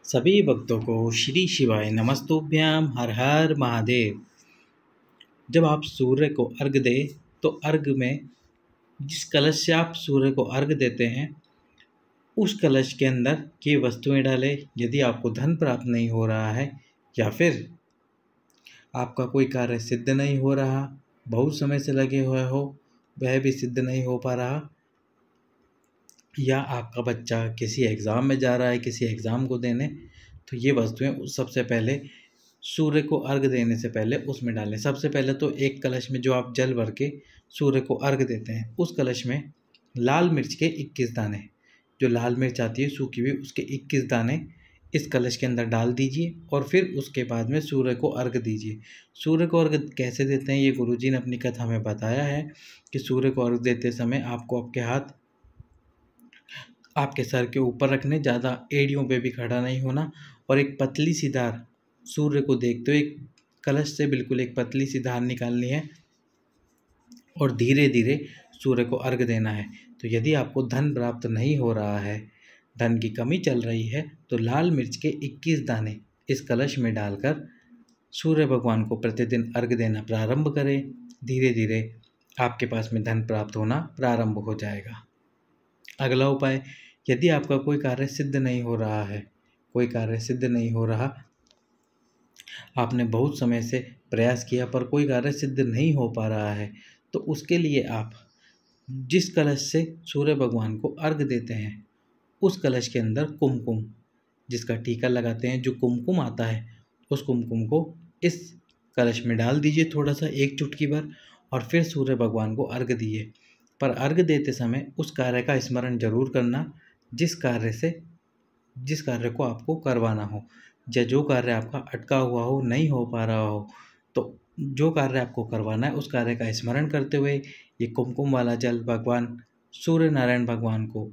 सभी भक्तों को श्री शिवाय नमस्तुभ्याम हर हर महादेव। जब आप सूर्य को अर्घ दें तो अर्घ में जिस कलश से आप सूर्य को अर्घ देते हैं उस कलश के अंदर ये वस्तुएं डालें। यदि आपको धन प्राप्त नहीं हो रहा है या फिर आपका कोई कार्य सिद्ध नहीं हो रहा, बहुत समय से लगे हुए हो वह भी सिद्ध नहीं हो पा रहा, या आपका बच्चा किसी एग्ज़ाम में जा रहा है किसी एग्ज़ाम को देने, तो ये वस्तुएं सबसे पहले सूर्य को अर्घ देने से पहले उसमें डालें। सबसे पहले तो एक कलश में जो आप जल भर के सूर्य को अर्घ देते हैं उस कलश में लाल मिर्च के 21 दाने, जो लाल मिर्च आती है सूखी हुई, उसके 21 दाने इस कलश के अंदर डाल दीजिए और फिर उसके बाद में सूर्य को अर्घ दीजिए। सूर्य को अर्घ कैसे देते हैं ये गुरुजी ने अपनी कथा में बताया है कि सूर्य को अर्घ देते समय आपको आपके हाथ आपके सर के ऊपर रखने, ज़्यादा एड़ियों पे भी खड़ा नहीं होना, और एक पतली सी धार सूर्य को देखते हुए एक कलश से बिल्कुल एक पतली सी धार निकालनी है और धीरे धीरे सूर्य को अर्घ देना है। तो यदि आपको धन प्राप्त नहीं हो रहा है, धन की कमी चल रही है, तो लाल मिर्च के 21 दाने इस कलश में डालकर सूर्य भगवान को प्रतिदिन अर्घ देना प्रारंभ करें। धीरे धीरे आपके पास में धन प्राप्त होना प्रारंभ हो जाएगा। अगला उपाय, यदि आपका कोई कार्य सिद्ध नहीं हो रहा है, कोई कार्य सिद्ध नहीं हो रहा, आपने बहुत समय से प्रयास किया पर कोई कार्य सिद्ध नहीं हो पा रहा है, तो उसके लिए आप जिस कलश से सूर्य भगवान को अर्घ देते हैं उस कलश के अंदर कुमकुम, जिसका टीका लगाते हैं, जो कुमकुम आता है, उस कुमकुम को इस कलश में डाल दीजिए थोड़ा सा, एक चुटकी भर, और फिर सूर्य भगवान को अर्घ दिए। पर अर्घ देते समय उस कार्य का स्मरण जरूर करना जिस कार्य को आपको करवाना हो, या जो कार्य आपका अटका हुआ हो, नहीं हो पा रहा हो, तो जो कार्य आपको करवाना है उस कार्य का स्मरण करते हुए ये कुमकुम वाला जल भगवान सूर्य नारायण भगवान को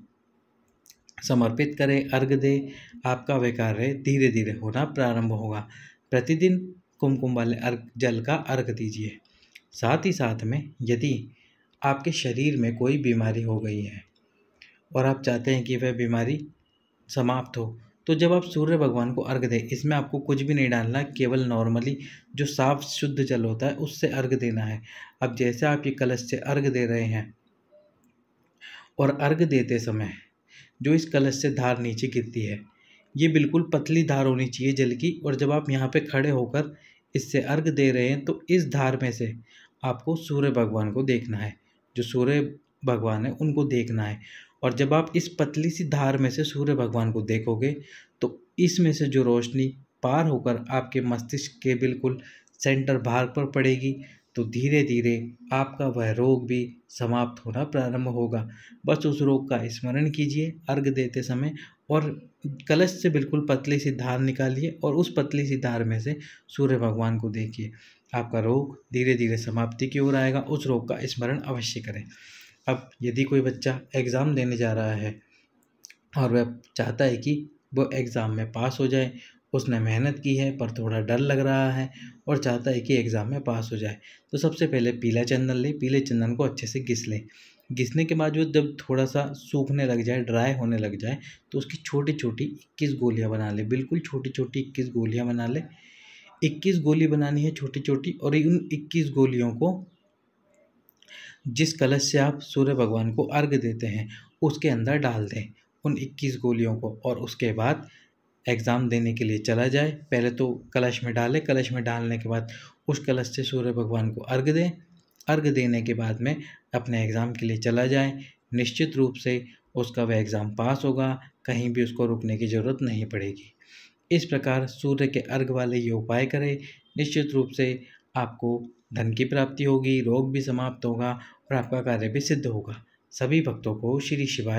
समर्पित करें, अर्घ दें। आपका वह कार्य धीरे धीरे होना प्रारंभ होगा। प्रतिदिन कुमकुम वाले जल का अर्घ दीजिए। साथ ही साथ में यदि आपके शरीर में कोई बीमारी हो गई है और आप चाहते हैं कि वह बीमारी समाप्त हो, तो जब आप सूर्य भगवान को अर्घ दें, इसमें आपको कुछ भी नहीं डालना, केवल नॉर्मली जो साफ शुद्ध जल होता है उससे अर्घ देना है। अब जैसे आप ये कलश से अर्घ दे रहे हैं और अर्घ देते समय जो इस कलश से धार नीचे गिरती है, ये बिल्कुल पतली धार होनी चाहिए जल की, और जब आप यहाँ पे खड़े होकर इससे अर्घ दे रहे हैं तो इस धार में से आपको सूर्य भगवान को देखना है, जो सूर्य भगवान है उनको देखना है। और जब आप इस पतली सी धार में से सूर्य भगवान को देखोगे तो इसमें से जो रोशनी पार होकर आपके मस्तिष्क के बिल्कुल सेंटर भाग पर पड़ेगी, तो धीरे धीरे आपका वह रोग भी समाप्त होना प्रारंभ होगा। बस उस रोग का स्मरण कीजिए अर्घ देते समय, और कलश से बिल्कुल पतली सी धार निकालिए और उस पतली सी धार में से सूर्य भगवान को देखिए। आपका रोग धीरे धीरे समाप्ति की ओर आएगा। उस रोग का स्मरण अवश्य करें। अब यदि कोई बच्चा एग्ज़ाम देने जा रहा है और वह चाहता है कि वो एग्ज़ाम में पास हो जाए, उसने मेहनत की है पर थोड़ा डर लग रहा है और चाहता है कि एग्ज़ाम में पास हो जाए, तो सबसे पहले पीला चंदन ले, पीले चंदन को अच्छे से घिस लें। घिसने के बाद जब थोड़ा सा सूखने लग जाए, ड्राई होने लग जाए, तो उसकी छोटी छोटी 21 गोलियाँ बना ले, बिल्कुल छोटी छोटी 21 गोलियाँ बना ले। 21 गोली बनानी है छोटी छोटी, और उन 21 गोलियों को जिस कलश से आप सूर्य भगवान को अर्घ देते हैं उसके अंदर डाल दें, उन 21 गोलियों को, और उसके बाद एग्ज़ाम देने के लिए चला जाए। पहले तो कलश में डालें, कलश में डालने के बाद उस कलश से सूर्य भगवान को अर्घ दें। अर्घ देने के बाद में अपने एग्ज़ाम के लिए चला जाए। निश्चित रूप से उसका वह एग्ज़ाम पास होगा, कहीं भी उसको रुकने की ज़रूरत नहीं पड़ेगी। इस प्रकार सूर्य के अर्घ वाले ये उपाय करें, निश्चित रूप से आपको धन की प्राप्ति होगी, रोग भी समाप्त होगा और आपका कार्य भी सिद्ध होगा। सभी भक्तों को श्री शिवाय